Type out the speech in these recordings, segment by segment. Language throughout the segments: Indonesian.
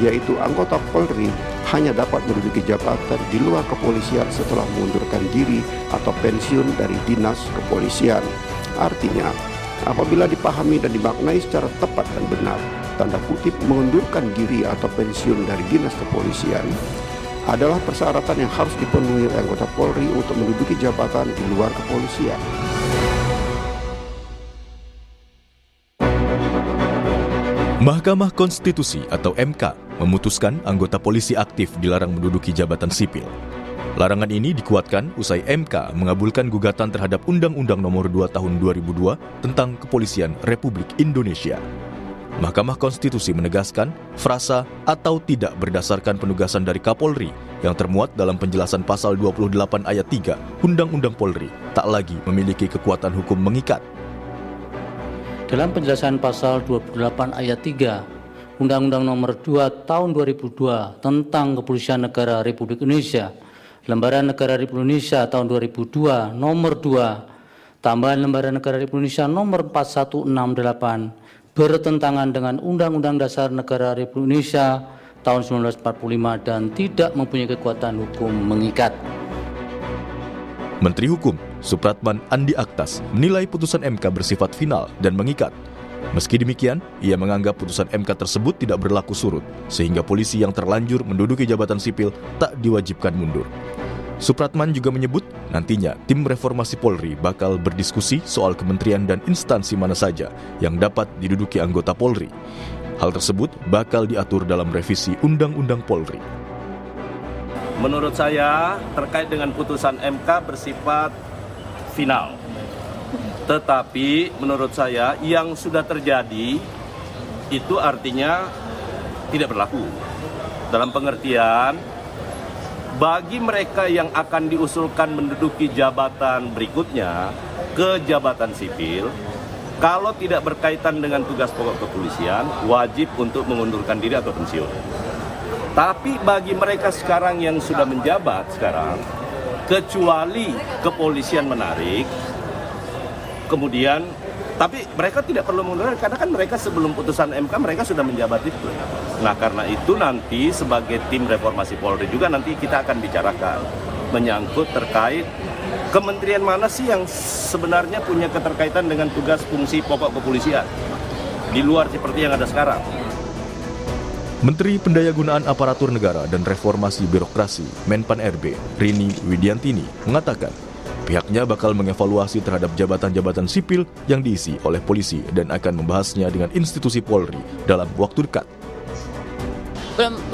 yaitu anggota Polri hanya dapat menduduki jabatan di luar kepolisian setelah mengundurkan diri atau pensiun dari dinas kepolisian. Artinya, apabila dipahami dan dimaknai secara tepat dan benar, tanda kutip mengundurkan diri atau pensiun dari dinas kepolisian adalah persyaratan yang harus dipenuhi oleh anggota Polri untuk menduduki jabatan di luar kepolisian. Mahkamah Konstitusi atau MK memutuskan anggota polisi aktif dilarang menduduki jabatan sipil. Larangan ini dikuatkan usai MK mengabulkan gugatan terhadap Undang-Undang Nomor 2 Tahun 2002 tentang Kepolisian Republik Indonesia. Mahkamah Konstitusi menegaskan frasa atau tidak berdasarkan penugasan dari Kapolri yang termuat dalam penjelasan pasal 28 ayat 3 Undang-Undang Polri tak lagi memiliki kekuatan hukum mengikat. Dalam penjelasan pasal 28 ayat 3 Undang-Undang Nomor 2 Tahun 2002 tentang Kepolisian Negara Republik Indonesia, Lembaran Negara Republik Indonesia tahun 2002 Nomor 2, tambahan Lembaran Negara Republik Indonesia Nomor 4168 bertentangan dengan Undang-Undang Dasar Negara Republik Indonesia tahun 1945 dan tidak mempunyai kekuatan hukum mengikat. Menteri Hukum Supratman Andi Aktas menilai putusan MK bersifat final dan mengikat. Meski demikian, ia menganggap putusan MK tersebut tidak berlaku surut, sehingga polisi yang terlanjur menduduki jabatan sipil tak diwajibkan mundur. Supratman juga menyebut nantinya tim reformasi Polri bakal berdiskusi soal kementerian dan instansi mana saja yang dapat diduduki anggota Polri. Hal tersebut bakal diatur dalam revisi Undang-Undang Polri. Menurut saya, terkait dengan putusan MK bersifat final. Tetapi menurut saya yang sudah terjadi itu artinya tidak berlaku. Dalam pengertian, bagi mereka yang akan diusulkan menduduki jabatan berikutnya ke jabatan sipil, kalau tidak berkaitan dengan tugas pokok kepolisian, wajib untuk mengundurkan diri atau pensiun. Tapi bagi mereka sekarang yang sudah menjabat sekarang, kecuali kepolisian menarik, kemudian, tapi mereka tidak perlu mengundurkan karena kan mereka sebelum putusan MK mereka sudah menjabat itu. Nah karena itu nanti sebagai tim reformasi Polri juga nanti kita akan bicarakan menyangkut terkait kementerian mana sih yang sebenarnya punya keterkaitan dengan tugas fungsi pokok kepolisian di luar seperti yang ada sekarang. Menteri Pendayagunaan Aparatur Negara dan Reformasi Birokrasi Menpan RB Rini Widiantini mengatakan pihaknya bakal mengevaluasi terhadap jabatan-jabatan sipil yang diisi oleh polisi dan akan membahasnya dengan institusi Polri dalam waktu dekat.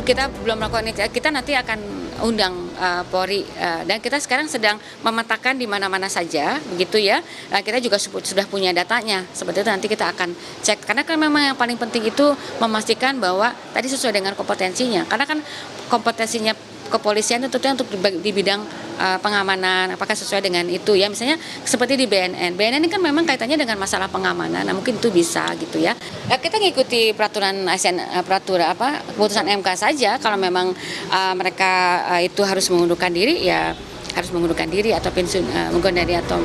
Kita belum melakukan ini, kita nanti akan undang Polri dan kita sekarang sedang memetakan di mana-mana saja begitu ya. Kita juga sudah punya datanya, seperti itu nanti kita akan cek karena kan memang yang paling penting itu memastikan bahwa tadi sesuai dengan kompetensinya, karena kan kompetensinya kepolisian itu tentunya untuk di bidang pengamanan, apakah sesuai dengan itu ya, misalnya seperti di BNN ini kan memang kaitannya dengan masalah pengamanan, nah mungkin itu bisa gitu ya. Kita ngikuti peraturan keputusan MK saja, kalau memang mereka itu harus mengundurkan diri ya harus mengundurkan diri atau pensiun mengundurkan diri atau.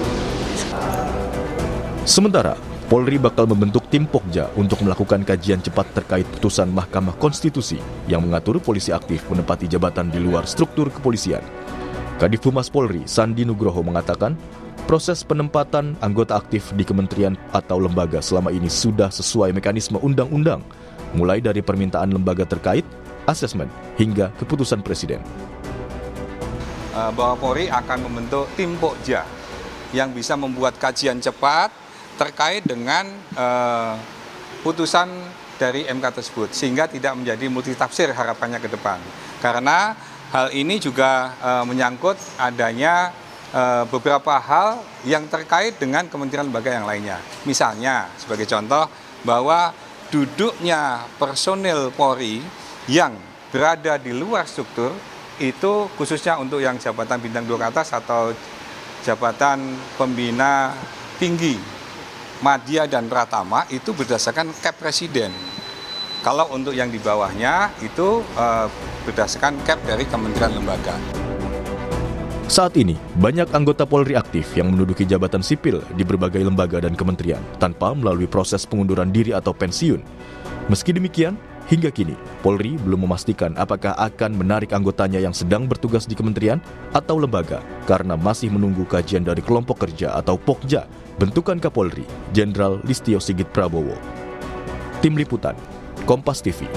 Sementara Polri bakal membentuk tim Pokja untuk melakukan kajian cepat terkait putusan Mahkamah Konstitusi yang mengatur polisi aktif menempati jabatan di luar struktur kepolisian. Kadif Humas Polri, Sandi Nugroho mengatakan, proses penempatan anggota aktif di kementerian atau lembaga selama ini sudah sesuai mekanisme undang-undang, mulai dari permintaan lembaga terkait, asesmen, hingga keputusan Presiden. Bahwa Polri akan membentuk tim Pokja yang bisa membuat kajian cepat terkait dengan putusan dari MK tersebut, sehingga tidak menjadi multitafsir harapannya ke depan. Karena hal ini juga menyangkut adanya beberapa hal yang terkait dengan kementerian lembaga yang lainnya. Misalnya, sebagai contoh, bahwa duduknya personil Polri yang berada di luar struktur, itu khususnya untuk yang jabatan bintang 2 ke atas atau jabatan pembina tinggi, Madya dan Pratama itu berdasarkan cap presiden. Kalau untuk yang di bawahnya itu berdasarkan cap dari kementerian lembaga. Saat ini, banyak anggota Polri aktif yang menduduki jabatan sipil di berbagai lembaga dan kementerian tanpa melalui proses pengunduran diri atau pensiun. Meski demikian, Hingga kini, Polri belum memastikan apakah akan menarik anggotanya yang sedang bertugas di kementerian atau lembaga karena masih menunggu kajian dari kelompok kerja atau Pokja bentukan Kapolri, Jenderal Listio Sigit Prabowo. Tim Liputan, Kompas TV.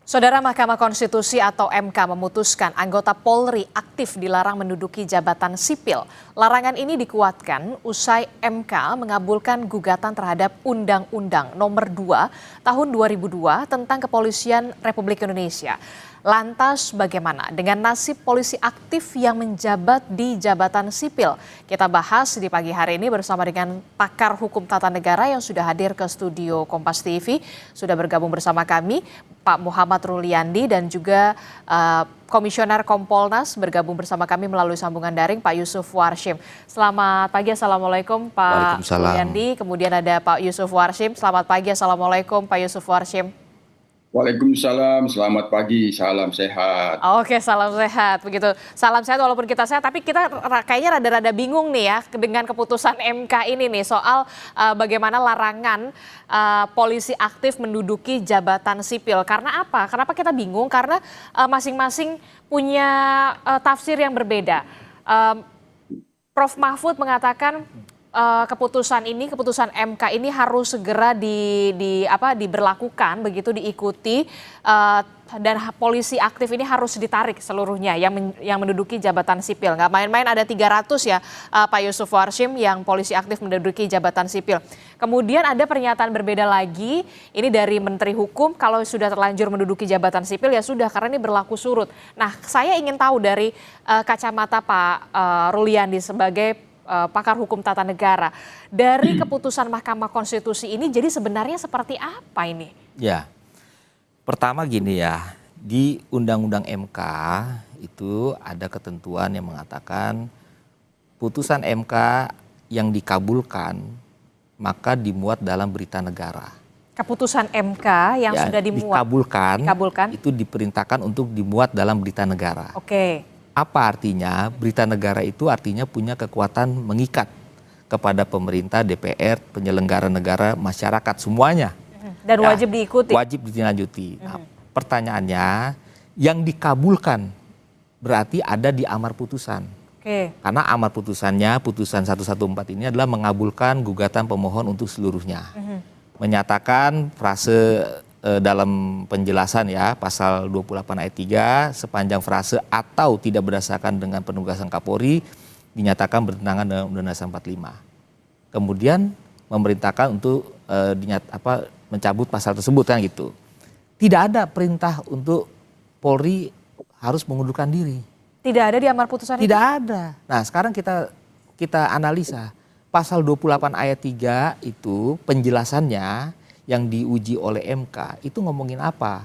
Saudara, Mahkamah Konstitusi atau MK memutuskan anggota Polri aktif dilarang menduduki jabatan sipil. Larangan ini dikuatkan usai MK mengabulkan gugatan terhadap Undang-Undang Nomor 2 Tahun 2002 tentang Kepolisian Republik Indonesia. Lantas bagaimana dengan nasib polisi aktif yang menjabat di jabatan sipil? Kita bahas di pagi hari ini bersama dengan pakar hukum tata negara yang sudah hadir ke studio Kompas TV. Sudah bergabung bersama kami Pak Muhammad Ruliandi dan juga Komisioner Kompolnas bergabung bersama kami melalui sambungan daring Pak Yusuf Warshim. Selamat pagi, Assalamualaikum Pak Ruliandi. Kemudian ada Pak Yusuf Warshim. Selamat pagi, Assalamualaikum Pak Yusuf Warshim. Waalaikumsalam, selamat pagi, salam sehat. Oke, salam sehat. Begitu, salam sehat walaupun kita sehat, tapi kita kayaknya rada-rada bingung nih ya dengan keputusan MK ini nih soal bagaimana larangan polisi aktif menduduki jabatan sipil. Karena apa? Kenapa kita bingung? Karena masing-masing punya tafsir yang berbeda. Prof. Mahfud mengatakan keputusan MK ini harus segera diberlakukan, begitu diikuti, dan polisi aktif ini harus ditarik seluruhnya yang menduduki jabatan sipil. Nggak main-main, ada 300 ya Pak Yusuf Warshim yang polisi aktif menduduki jabatan sipil. Kemudian ada pernyataan berbeda lagi, ini dari Menteri Hukum, kalau sudah terlanjur menduduki jabatan sipil ya sudah, karena ini berlaku surut. Nah, saya ingin tahu dari kacamata Pak Ruliandi sebagai pakar hukum tata negara, dari keputusan Mahkamah Konstitusi ini jadi sebenarnya seperti apa ini? Ya, pertama gini ya, di Undang-Undang MK itu ada ketentuan yang mengatakan putusan MK yang dikabulkan maka dimuat dalam berita negara. Keputusan MK yang sudah dikabulkan itu diperintahkan untuk dimuat dalam berita negara. Oke. Apa artinya? Berita negara itu artinya punya kekuatan mengikat kepada pemerintah, DPR, penyelenggara negara, masyarakat, semuanya. Dan wajib diikuti. Wajib ditindaklanjuti. Nah, pertanyaannya, yang dikabulkan berarti ada di amar putusan. Karena amar putusannya, putusan 114 ini adalah mengabulkan gugatan pemohon untuk seluruhnya. Menyatakan frase dalam penjelasan ya, pasal 28 ayat 3, sepanjang frase atau tidak berdasarkan dengan penugasan Kapolri dinyatakan bertentangan dengan Undang-Undang 45. Kemudian memerintahkan untuk mencabut pasal tersebut kan gitu. Tidak ada perintah untuk Polri harus mengundurkan diri. Tidak ada di amar putusan itu? Tidak ada. Nah, sekarang kita analisa pasal 28 ayat 3 itu penjelasannya yang diuji oleh MK itu ngomongin apa?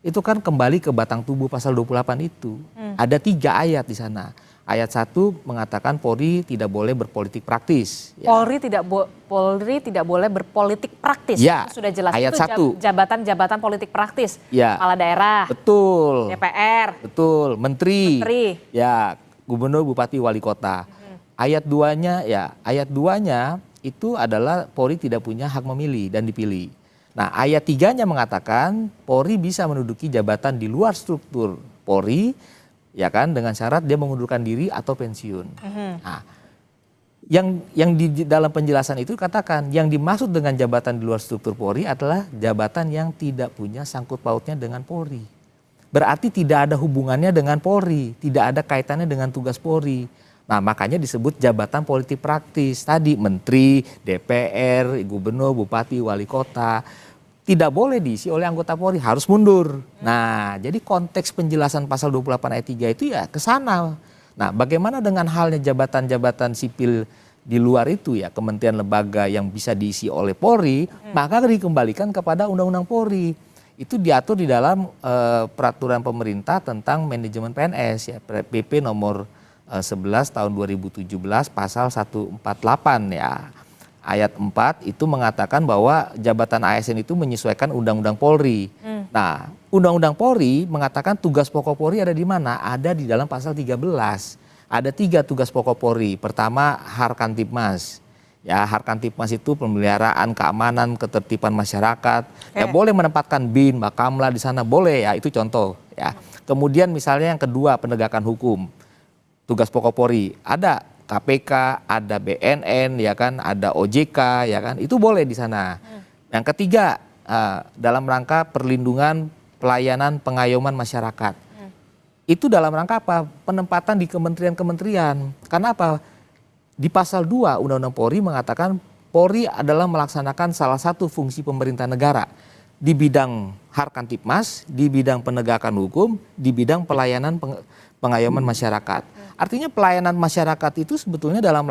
Itu kan kembali ke batang tubuh pasal 28 itu. Ada 3 ayat di sana. Ayat 1 mengatakan Polri tidak boleh berpolitik praktis. Ya. Polri tidak boleh berpolitik praktis. Ya, itu sudah jelas. Ayat itu 1. Jabatan politik praktis. Ya. Kepala daerah. Betul. DPR. Betul. Menteri. Ya, gubernur, bupati, wali kota. Ayat 2-nya ya, ayat 2-nya itu adalah Polri tidak punya hak memilih dan dipilih. Nah, ayat 3-nya mengatakan Polri bisa menduduki jabatan di luar struktur Polri, ya kan, dengan syarat dia mengundurkan diri atau pensiun. Nah, yang di dalam penjelasan itu katakan yang dimaksud dengan jabatan di luar struktur Polri adalah jabatan yang tidak punya sangkut pautnya dengan Polri. Berarti tidak ada hubungannya dengan Polri, tidak ada kaitannya dengan tugas Polri. Nah, makanya disebut jabatan politik praktis. Tadi menteri, DPR, gubernur, bupati, wali kota. Tidak boleh diisi oleh anggota Polri, harus mundur. Nah, jadi konteks penjelasan pasal 28 ayat 3 itu ya ke sana. Nah, bagaimana dengan halnya jabatan-jabatan sipil di luar itu ya, kementerian lembaga yang bisa diisi oleh Polri, maka dikembalikan kepada Undang-Undang Polri. Itu diatur di dalam peraturan pemerintah tentang manajemen PNS ya, PP nomor 11 tahun 2017 pasal 148 ya. Ayat 4 itu mengatakan bahwa jabatan ASN itu menyesuaikan Undang-Undang Polri. Nah, Undang-Undang Polri mengatakan tugas pokok Polri ada di mana? Ada di dalam pasal 13. Ada 3 tugas pokok Polri. Pertama, Harkantipmas. Ya, Harkantipmas itu pemeliharaan keamanan, ketertiban masyarakat. Ya boleh menempatkan BIN, Bakamla di sana boleh ya, itu contoh ya. Kemudian misalnya yang kedua penegakan hukum. Tugas pokok Polri ada KPK, ada BNN ya kan, ada OJK ya kan. Itu boleh di sana. Yang ketiga dalam rangka perlindungan, pelayanan, pengayoman masyarakat. Itu dalam rangka apa? Penempatan di kementerian-kementerian. Karena apa? Di pasal 2 Undang-Undang Polri mengatakan Polri adalah melaksanakan salah satu fungsi pemerintah negara di bidang Harkantipmas, di bidang penegakan hukum, di bidang pelayanan pengayoman masyarakat. Artinya pelayanan masyarakat itu sebetulnya dalam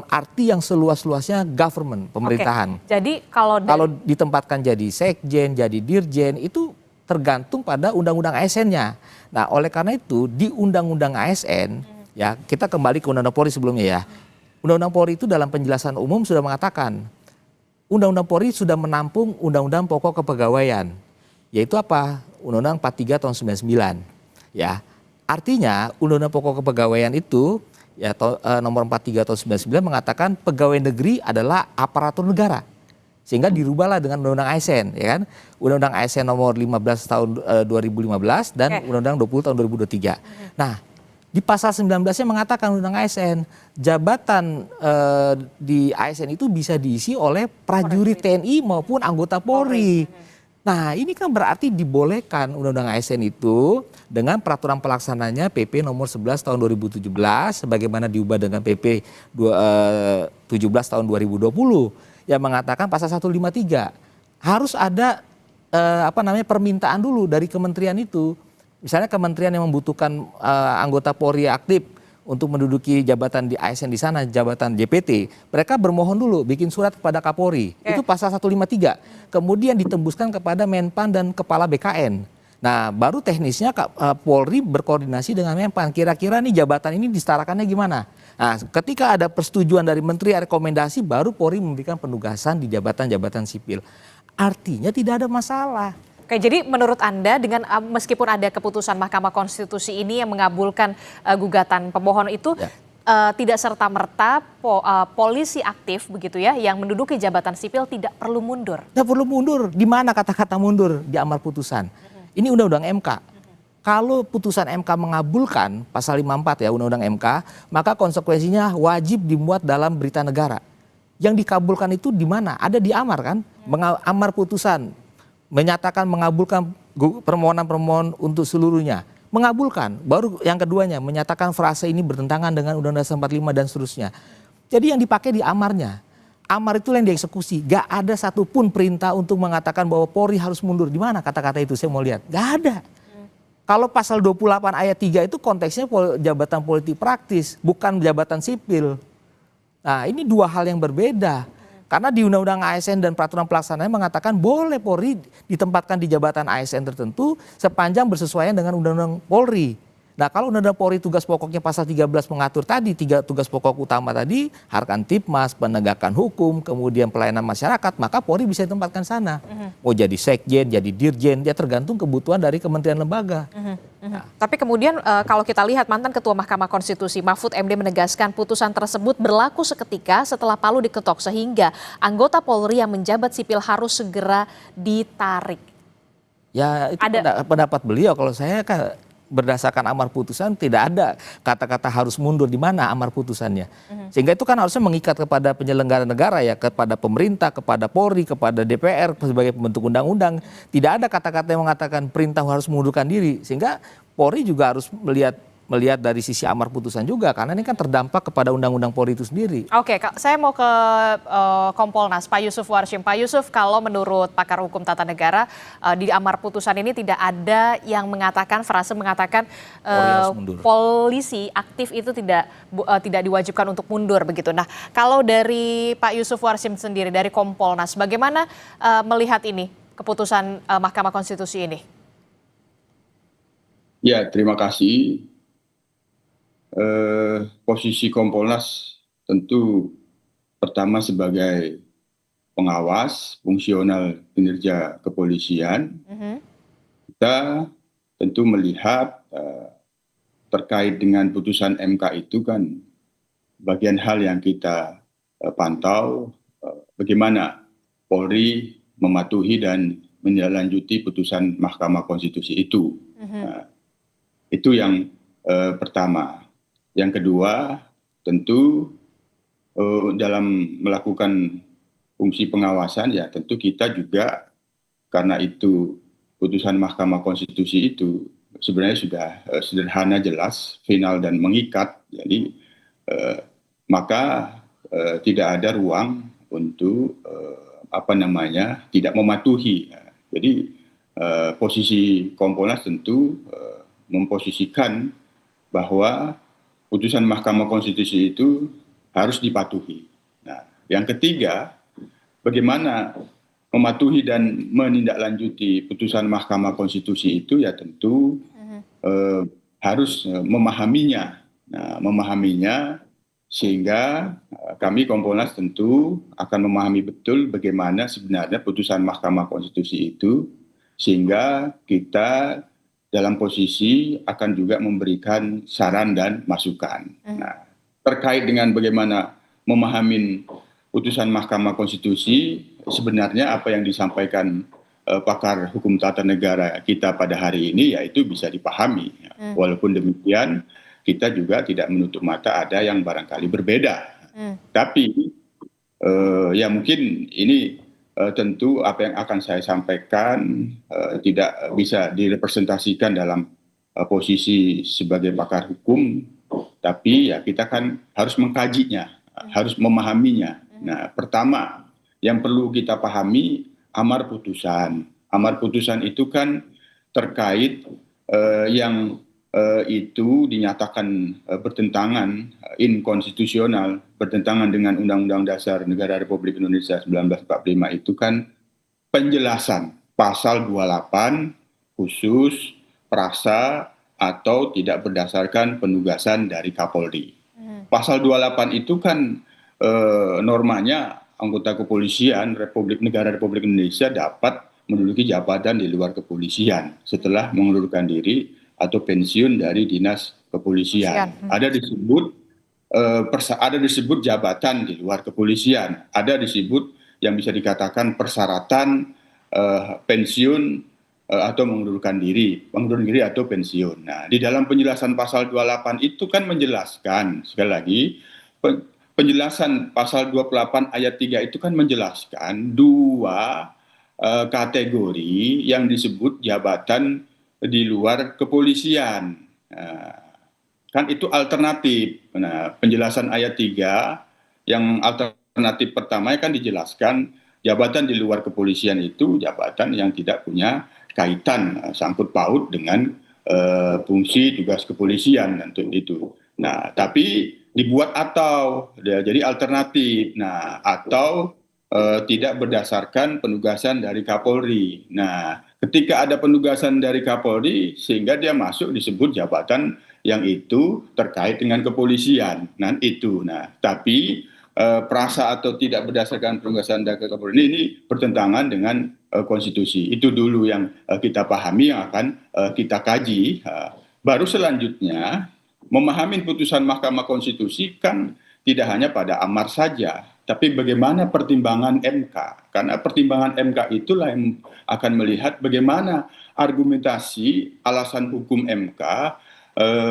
arti yang seluas-luasnya government, pemerintahan. Jadi kalau ditempatkan jadi sekjen, jadi dirjen itu tergantung pada undang-undang ASN-nya. Nah, oleh karena itu di undang-undang ASN ya, kita kembali ke Undang-Undang Polri sebelumnya ya. Undang-Undang Polri itu dalam penjelasan umum sudah mengatakan Undang-Undang Polri sudah menampung Undang-Undang Pokok Kepegawaian. Yaitu apa? Undang-Undang 43 tahun 99. Ya. Artinya Undang-Undang Pokok Kepegawaian itu ya nomor 43 tahun 99 mengatakan pegawai negeri adalah aparatur negara. Sehingga dirubahlah dengan Undang-Undang ASN ya kan. Undang-Undang ASN nomor 15 tahun 2015 dan Undang-Undang 20 tahun 2023. Nah, di pasal 19-nya mengatakan Undang ASN, jabatan di ASN itu bisa diisi oleh prajurit TNI maupun anggota Polri. Nah, ini kan berarti dibolehkan Undang-Undang ASN itu dengan peraturan pelaksananya PP nomor 11 tahun 2017 sebagaimana diubah dengan PP 17 tahun 2020 yang mengatakan pasal 153 harus ada permintaan dulu dari kementerian itu. Misalnya kementerian yang membutuhkan anggota Polri aktif untuk menduduki jabatan di ASN di sana, jabatan JPT, mereka bermohon dulu bikin surat kepada Kapolri. Itu pasal 153. Kemudian ditembuskan kepada Menpan dan Kepala BKN. Nah, baru teknisnya Polri berkoordinasi dengan Menpan. Kira-kira nih jabatan ini disetarakannya gimana? Nah, ketika ada persetujuan dari Menteri rekomendasi, baru Polri memberikan penugasan di jabatan-jabatan sipil. Artinya tidak ada masalah. Oke, jadi menurut Anda dengan meskipun ada keputusan Mahkamah Konstitusi ini yang mengabulkan gugatan pemohon itu tidak serta-merta polisi aktif begitu ya yang menduduki jabatan sipil tidak perlu mundur. Tidak perlu mundur. Di mana kata-kata mundur di amar putusan? Ini Undang-Undang MK. Kalau putusan MK mengabulkan pasal 54 ya Undang-Undang MK, maka konsekuensinya wajib dimuat dalam berita negara. Yang dikabulkan itu di mana? Ada di amar kan? Amar putusan menyatakan mengabulkan permohonan-permohonan untuk seluruhnya. Mengabulkan. Baru yang keduanya menyatakan frase ini bertentangan dengan Undang-Undang 45 dan seterusnya. Jadi yang dipakai di amarnya. Amar itu yang dieksekusi. Gak ada satupun perintah untuk mengatakan bahwa Polri harus mundur. Di mana kata-kata itu saya mau lihat? Gak ada. Kalau pasal 28 ayat 3 itu konteksnya jabatan politik praktis. Bukan jabatan sipil. Nah, ini dua hal yang berbeda. Karena di Undang-Undang ASN dan peraturan pelaksanaannya mengatakan boleh Polri ditempatkan di jabatan ASN tertentu sepanjang bersesuaian dengan Undang-Undang Polri. Nah, kalau Undang-Undang Polri tugas pokoknya pasal 13 mengatur tadi, 3 tugas pokok utama tadi, Harkantipmas, penegakan hukum, kemudian pelayanan masyarakat, maka Polri bisa ditempatkan sana. Mau jadi sekjen, jadi dirjen, ya tergantung kebutuhan dari kementerian lembaga. Nah. Tapi kemudian kalau kita lihat mantan Ketua Mahkamah Konstitusi Mahfud MD menegaskan putusan tersebut berlaku seketika setelah palu diketok sehingga anggota Polri yang menjabat sipil harus segera ditarik. Ya itu pendapat beliau. Kalau saya kan berdasarkan amar putusan tidak ada kata-kata harus mundur di mana amar putusannya. Sehingga itu kan harusnya mengikat kepada penyelenggara negara ya, kepada pemerintah, kepada Polri, kepada DPR sebagai pembentuk undang-undang. Tidak ada kata-kata yang mengatakan perintah harus mengundurkan diri. Sehingga Polri juga harus melihat dari sisi amar putusan juga karena ini kan terdampak kepada undang-undang Polri itu sendiri. Oke, saya mau ke Kompolnas, Pak Yusuf Warshim. Pak Yusuf, kalau menurut pakar hukum tata negara di amar putusan ini tidak ada yang mengatakan polisi aktif itu tidak diwajibkan untuk mundur begitu. Nah, kalau dari Pak Yusuf Warshim sendiri dari Kompolnas, bagaimana melihat ini keputusan Mahkamah Konstitusi ini? Ya, terima kasih. Posisi Kompolnas tentu pertama sebagai pengawas fungsional kinerja kepolisian. Kita tentu melihat terkait dengan putusan MK itu kan bagian hal yang kita pantau bagaimana Polri mematuhi dan menindaklanjuti putusan Mahkamah Konstitusi itu. Itu yang pertama. Yang kedua, tentu dalam melakukan fungsi pengawasan ya tentu kita juga, karena itu putusan Mahkamah Konstitusi itu sebenarnya sudah sederhana, jelas, final dan mengikat. Jadi maka tidak ada ruang untuk tidak mematuhi. Jadi posisi Kompolnas tentu memposisikan bahwa putusan Mahkamah Konstitusi itu harus dipatuhi. Nah, yang ketiga, bagaimana mematuhi dan menindaklanjuti putusan Mahkamah Konstitusi itu ya tentu harus memahaminya. Nah, memahaminya sehingga kami Kompolnas tentu akan memahami betul bagaimana sebenarnya putusan Mahkamah Konstitusi itu, sehingga kita dalam posisi akan juga memberikan saran dan masukan. Nah, terkait dengan bagaimana memahami putusan Mahkamah Konstitusi, sebenarnya apa yang disampaikan pakar hukum tata negara kita pada hari ini, yaitu bisa dipahami. Walaupun demikian, kita juga tidak menutup mata ada yang barangkali berbeda. Tapi ya mungkin ini tentu apa yang akan saya sampaikan tidak bisa direpresentasikan dalam posisi sebagai pakar hukum, tapi ya kita kan harus mengkajinya, harus memahaminya. Nah, pertama yang perlu kita pahami amar putusan. Amar putusan itu kan terkait yang itu dinyatakan bertentangan, inkonstitusional, bertentangan dengan Undang-Undang Dasar Negara Republik Indonesia 1945 itu kan penjelasan pasal 28 khusus prasa atau tidak berdasarkan penugasan dari Kapolri. Pasal 28 itu kan normanya anggota kepolisian Negara Republik Indonesia dapat menduduki jabatan di luar kepolisian setelah mengundurkan diri atau pensiun dari dinas kepolisian. Ada disebut jabatan di luar kepolisian, ada disebut yang bisa dikatakan persyaratan pensiun atau mengundurkan diri atau pensiun. Nah, di dalam penjelasan pasal 28 itu kan menjelaskan, sekali lagi, penjelasan pasal 28 ayat 3 itu kan menjelaskan dua kategori yang disebut jabatan di luar kepolisian. Kan itu alternatif. Nah, penjelasan ayat 3 yang alternatif pertama kan dijelaskan jabatan di luar kepolisian itu jabatan yang tidak punya kaitan sangkut paut dengan fungsi tugas kepolisian tentu itu. Nah, tapi dibuat atau jadi alternatif. Nah, atau tidak berdasarkan penugasan dari Kapolri. Nah, ketika ada penugasan dari Kapolri, sehingga dia masuk disebut jabatan yang itu terkait dengan kepolisian. Nah, itu. Nah, tapi prasa atau tidak berdasarkan penugasan dari Kapolri ini bertentangan dengan konstitusi. Itu dulu yang kita pahami, yang akan kita kaji. Baru selanjutnya, memahami putusan Mahkamah Konstitusi kan tidak hanya pada amar saja, tapi bagaimana pertimbangan MK. Karena pertimbangan MK itulah yang akan melihat bagaimana argumentasi alasan hukum MK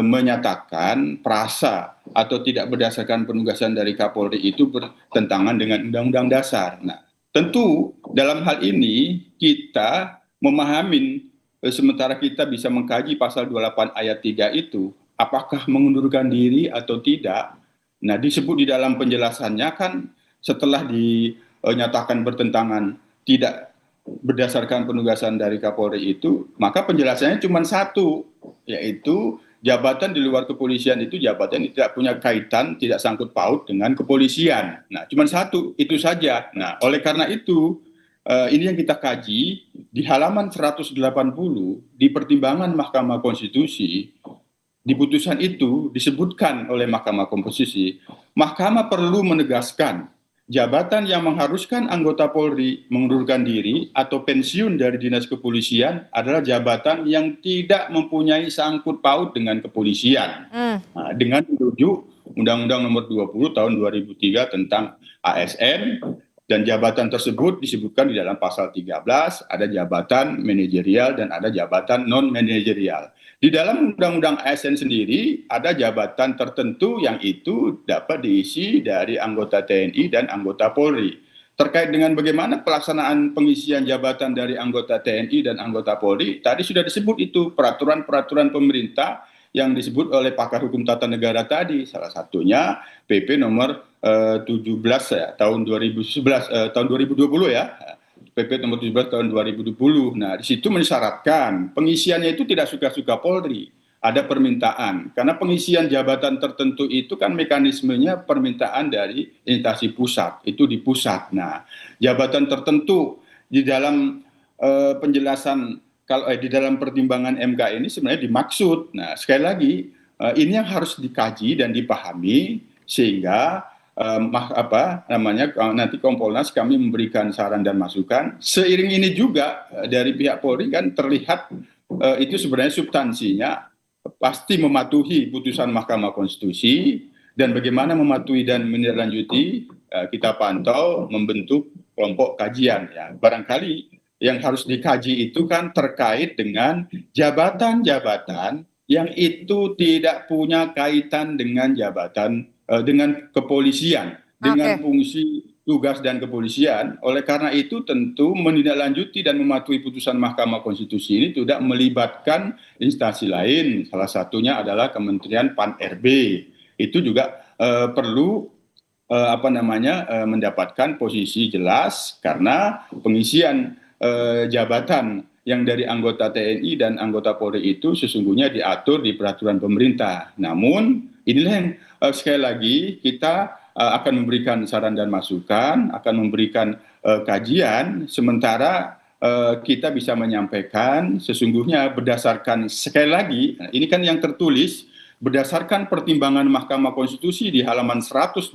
menyatakan prasa atau tidak berdasarkan penugasan dari Kapolri itu bertentangan dengan Undang-Undang Dasar. Nah, tentu dalam hal ini kita memahami, sementara kita bisa mengkaji pasal 28 ayat 3 itu, apakah mengundurkan diri atau tidak. Nah, disebut di dalam penjelasannya kan setelah dinyatakan bertentangan tidak berdasarkan penugasan dari Kapolri itu, maka penjelasannya cuma satu, yaitu jabatan di luar kepolisian itu jabatan yang tidak punya kaitan, tidak sangkut paut dengan kepolisian. Nah, cuma satu, itu saja. Nah, oleh karena itu, ini yang kita kaji di halaman 180 di pertimbangan Mahkamah Konstitusi. Di putusan itu disebutkan oleh Mahkamah Konstitusi, Mahkamah perlu menegaskan jabatan yang mengharuskan anggota Polri mengundurkan diri atau pensiun dari dinas kepolisian adalah jabatan yang tidak mempunyai sangkut paut dengan kepolisian. Nah, dengan merujuk Undang-Undang Nomor 20 Tahun 2003 tentang ASN, dan jabatan tersebut disebutkan di dalam pasal 13, ada jabatan manajerial dan ada jabatan non-manajerial. Di dalam Undang-Undang ASN sendiri ada jabatan tertentu yang itu dapat diisi dari anggota TNI dan anggota Polri. Terkait dengan bagaimana pelaksanaan pengisian jabatan dari anggota TNI dan anggota Polri, tadi sudah disebut itu peraturan-peraturan pemerintah yang disebut oleh pakar hukum tata negara tadi. Salah satunya PP nomor 17 ya, tahun 2011 tahun 2020 ya. PP nomor 17 tahun 2020. Nah, di situ mensyaratkan pengisiannya itu tidak suka-suka Polri. Ada permintaan, karena pengisian jabatan tertentu itu kan mekanismenya permintaan dari instansi pusat, itu di pusat. Nah, jabatan tertentu di dalam penjelasan, kalau di dalam pertimbangan MK ini sebenarnya dimaksud. Nah, sekali lagi ini yang harus dikaji dan dipahami sehingga nanti Kompolnas kami memberikan saran dan masukan. Seiring ini juga dari pihak Polri kan terlihat itu sebenarnya substansinya pasti mematuhi putusan Mahkamah Konstitusi, dan bagaimana mematuhi dan menindaklanjuti kita pantau membentuk kelompok kajian ya. Barangkali yang harus dikaji itu kan terkait dengan jabatan-jabatan yang itu tidak punya kaitan dengan jabatan dengan kepolisian, dengan fungsi tugas dan kepolisian. Oleh karena itu tentu menindaklanjuti dan mematuhi putusan Mahkamah Konstitusi ini tidak melibatkan instansi lain. Salah satunya adalah Kementerian Pan-RB. Itu juga perlu mendapatkan posisi jelas, karena pengisian jabatan yang dari anggota TNI dan anggota Polri itu sesungguhnya diatur di peraturan pemerintah. Namun inilah yang sekali lagi kita akan memberikan saran dan masukan, akan memberikan kajian, sementara kita bisa menyampaikan sesungguhnya berdasarkan, sekali lagi, ini kan yang tertulis, berdasarkan pertimbangan Mahkamah Konstitusi di halaman 180,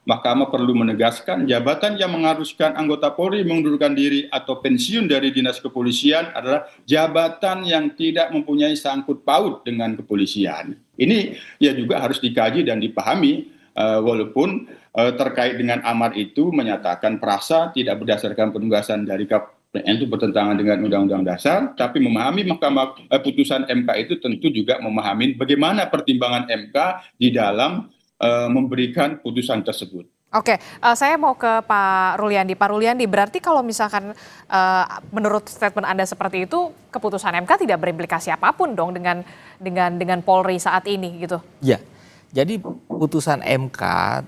Mahkamah perlu menegaskan jabatan yang mengharuskan anggota Polri mengundurkan diri atau pensiun dari dinas kepolisian adalah jabatan yang tidak mempunyai sangkut paut dengan kepolisian. Ini ya juga harus dikaji dan dipahami. Walaupun terkait dengan amar itu menyatakan perasa tidak berdasarkan penugasan dari KPN itu bertentangan dengan Undang-Undang Dasar, tapi memahami putusan MK itu tentu juga memahami bagaimana pertimbangan MK di dalam memberikan putusan tersebut. Oke, saya mau ke Pak Ruliandi. Pak Ruliandi, berarti kalau misalkan menurut statement Anda seperti itu, keputusan MK tidak berimplikasi apapun dong dengan Polri saat ini gitu? Ya. Jadi putusan MK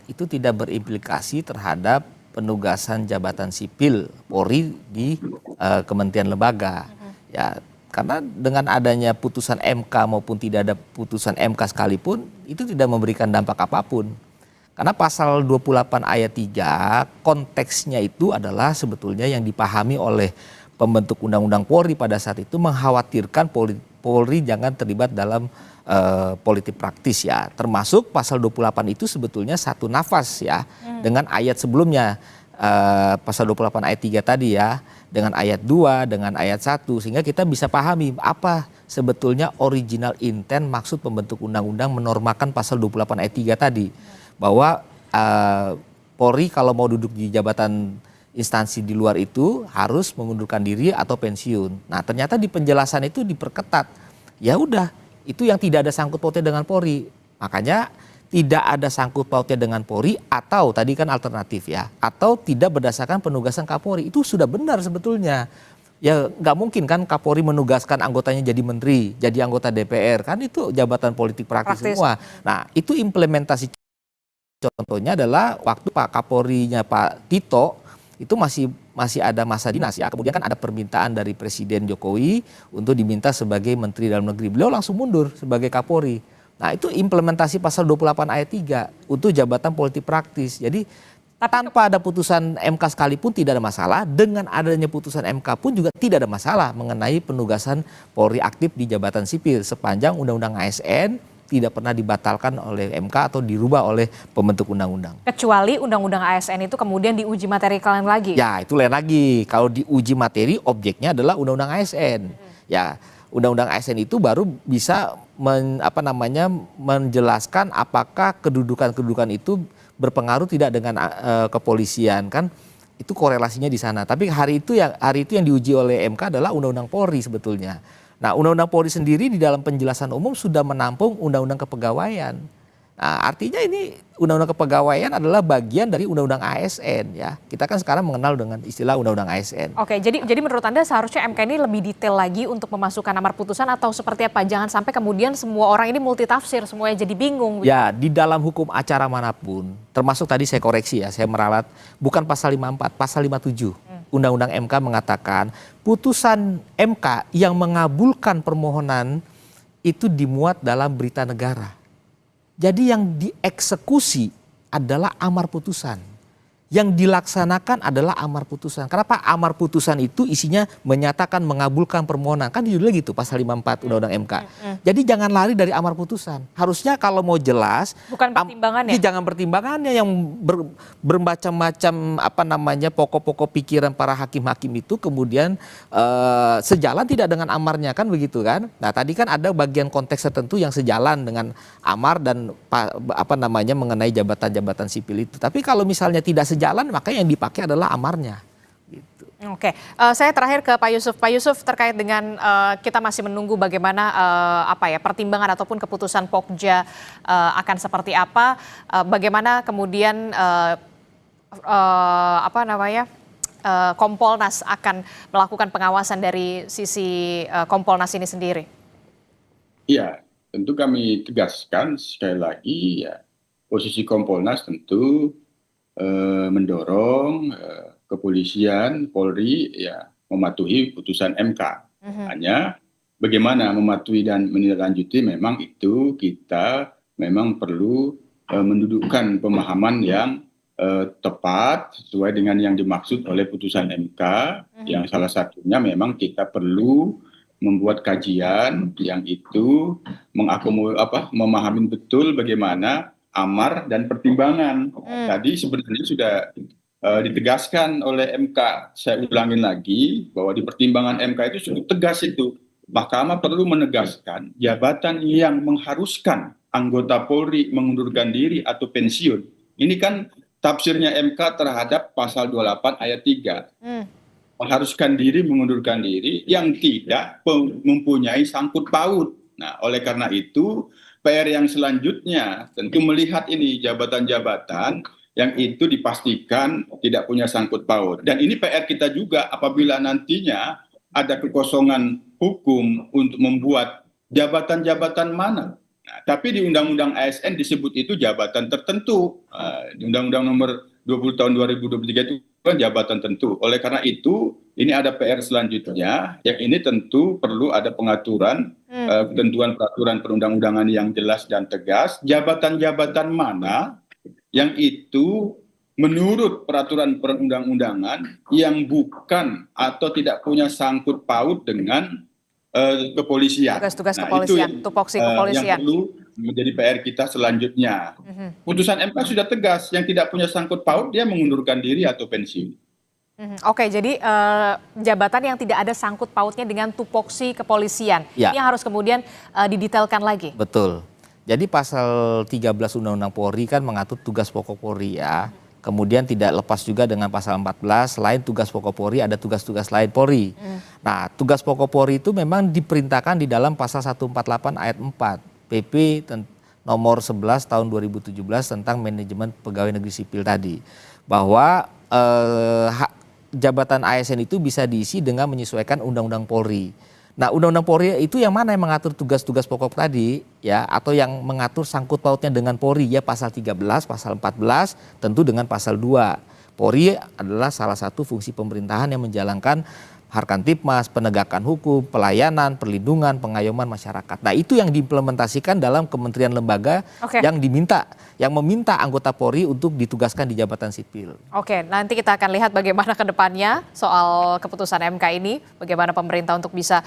itu tidak berimplikasi terhadap penugasan jabatan sipil Polri di kementerian lembaga. Ya, karena dengan adanya putusan MK maupun tidak ada putusan MK sekalipun itu tidak memberikan dampak apapun. Karena pasal 28 ayat 3 konteksnya itu adalah sebetulnya yang dipahami oleh pembentuk undang-undang Polri pada saat itu mengkhawatirkan Polri jangan terlibat dalam politik praktis ya, termasuk pasal 28 itu sebetulnya satu nafas ya dengan ayat sebelumnya, pasal 28 ayat 3 tadi ya, dengan ayat 2, dengan ayat 1, sehingga kita bisa pahami apa sebetulnya original intent maksud pembentuk undang-undang menormakan pasal 28 ayat 3 tadi, bahwa Polri kalau mau duduk di jabatan instansi di luar itu harus mengundurkan diri atau pensiun. Nah, ternyata di penjelasan itu diperketat. Ya udah, itu yang tidak ada sangkut pautnya dengan Polri. Makanya tidak ada sangkut pautnya dengan Polri, atau tadi kan alternatif ya, atau tidak berdasarkan penugasan Kapolri. Itu sudah benar sebetulnya. Ya nggak mungkin kan Kapolri menugaskan anggotanya jadi menteri, jadi anggota DPR. Kan itu jabatan politik praktis semua. Nah, itu implementasi contohnya adalah waktu Pak Kapolrinya Pak Tito itu masih ada masa dinas ya. Kemudian kan ada permintaan dari Presiden Jokowi untuk diminta sebagai Menteri Dalam Negeri. Beliau langsung mundur sebagai Kapolri. Nah, itu implementasi pasal 28 ayat 3 untuk jabatan politik praktis. Jadi tanpa ada putusan MK sekalipun tidak ada masalah. Dengan adanya putusan MK pun juga tidak ada masalah mengenai penugasan Polri aktif di jabatan sipil sepanjang Undang-Undang ASN tidak pernah dibatalkan oleh MK atau dirubah oleh pembentuk undang-undang. Kecuali Undang-Undang ASN itu kemudian diuji materi kalian lagi? Ya, itu lain lagi. Kalau diuji materi, objeknya adalah Undang-Undang ASN. Ya, Undang-Undang ASN itu baru bisa menjelaskan apakah kedudukan itu berpengaruh tidak dengan kepolisian, kan itu korelasinya di sana. Tapi hari itu yang diuji oleh MK adalah Undang-Undang Polri sebetulnya. Nah, Undang-Undang Polri sendiri di dalam penjelasan umum sudah menampung Undang-Undang Kepegawaian. Nah, artinya ini Undang-Undang Kepegawaian adalah bagian dari Undang-Undang ASN ya. Kita kan sekarang mengenal dengan istilah Undang-Undang ASN. Oke, jadi menurut Anda seharusnya MK ini lebih detail lagi untuk memasukkan amar putusan atau seperti apa? Jangan sampai kemudian semua orang ini multitafsir, semuanya jadi bingung. Ya, di dalam hukum acara manapun, termasuk tadi saya koreksi ya, saya meralat bukan pasal 54, pasal 57. Undang-Undang MK mengatakan putusan MK yang mengabulkan permohonan itu dimuat dalam berita negara. Jadi yang dieksekusi adalah amar putusan. Yang dilaksanakan adalah amar putusan. Kenapa amar putusan itu isinya menyatakan mengabulkan permohonan. Kan judulnya gitu pasal 54 Undang-Undang MK. Jadi jangan lari dari amar putusan. Harusnya kalau mau jelas. Bukan pertimbangannya. Jangan pertimbangannya yang bermacam-macam pokok-pokok pikiran para hakim-hakim itu kemudian sejalan tidak dengan amarnya kan begitu kan. Nah tadi kan ada bagian konteks tertentu yang sejalan dengan amar dan mengenai jabatan-jabatan sipil itu. Tapi kalau misalnya tidak sejalan maka yang dipakai adalah amarnya. Gitu. Oke, saya terakhir ke Pak Yusuf. Pak Yusuf terkait dengan kita masih menunggu bagaimana pertimbangan ataupun keputusan Pokja akan seperti apa. Bagaimana kemudian Kompolnas akan melakukan pengawasan dari sisi Kompolnas ini sendiri. Iya, tentu kami tegaskan sekali lagi ya posisi Kompolnas tentu mendorong kepolisian, Polri ya mematuhi putusan MK. Hanya bagaimana mematuhi dan menindaklanjuti memang itu kita memang perlu mendudukkan pemahaman yang tepat sesuai dengan yang dimaksud oleh putusan MK. Yang salah satunya memang kita perlu membuat kajian yang itu memahami betul bagaimana amar dan pertimbangan. Tadi sebenarnya sudah ditegaskan oleh MK. Saya ulangin lagi bahwa di pertimbangan MK itu cukup tegas itu. Mahkamah perlu menegaskan jabatan yang mengharuskan anggota Polri mengundurkan diri atau pensiun. Ini kan tafsirnya MK terhadap pasal 28 ayat 3. Mengharuskan diri mengundurkan diri yang tidak mempunyai sangkut paut. Nah, oleh karena itu PR yang selanjutnya tentu melihat ini jabatan-jabatan yang itu dipastikan tidak punya sangkut paut. Dan ini PR kita juga apabila nantinya ada kekosongan hukum untuk membuat jabatan-jabatan mana. Nah, tapi di Undang-Undang ASN disebut itu jabatan tertentu. Di Undang-Undang nomor 20 tahun 2023 itu kan jabatan tertentu. Oleh karena itu ini ada PR selanjutnya yang ini tentu perlu ada pengaturan ketentuan peraturan perundang-undangan yang jelas dan tegas. Jabatan-jabatan mana yang itu menurut peraturan perundang-undangan yang bukan atau tidak punya sangkut paut dengan kepolisian. Tugas-tugas kepolisian, tupoksi kepolisian. Yang perlu menjadi PR kita selanjutnya. Putusan MK sudah tegas, yang tidak punya sangkut paut dia mengundurkan diri atau pensiun. Oke, jadi jabatan yang tidak ada sangkut pautnya dengan tupoksi kepolisian. Ya. Ini harus kemudian didetailkan lagi. Betul. Jadi pasal 13 Undang-Undang Polri kan mengatur tugas pokok Polri ya. Kemudian tidak lepas juga dengan pasal 14, selain tugas pokok Polri ada tugas-tugas lain Polri. Nah, tugas pokok Polri itu memang diperintahkan di dalam pasal 148 ayat 4 PP nomor 11 tahun 2017 tentang manajemen pegawai negeri sipil tadi. Bahwa jabatan ASN itu bisa diisi dengan menyesuaikan Undang-Undang Polri. Nah, Undang-Undang Polri itu yang mana yang mengatur tugas-tugas pokok tadi ya, atau yang mengatur sangkut pautnya dengan Polri ya, pasal 13, pasal 14 tentu dengan pasal 2. Polri adalah salah satu fungsi pemerintahan yang menjalankan Harkantipmas, penegakan hukum, pelayanan, perlindungan, pengayoman masyarakat. Nah, itu yang diimplementasikan dalam kementerian lembaga yang meminta anggota Polri untuk ditugaskan di jabatan sipil. Oke, nanti kita akan lihat bagaimana ke depannya soal keputusan MK ini, bagaimana pemerintah untuk bisa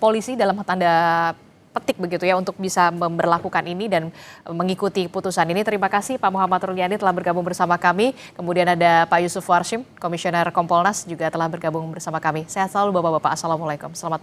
polisi dalam tanda petik begitu ya untuk bisa memberlakukan ini dan mengikuti putusan ini. Terima kasih Pak Muhammad Ruliani telah bergabung bersama kami. Kemudian ada Pak Yusuf Warshim, Komisioner Kompolnas juga telah bergabung bersama kami. Sehat selalu Bapak-Bapak. Assalamualaikum. Selamat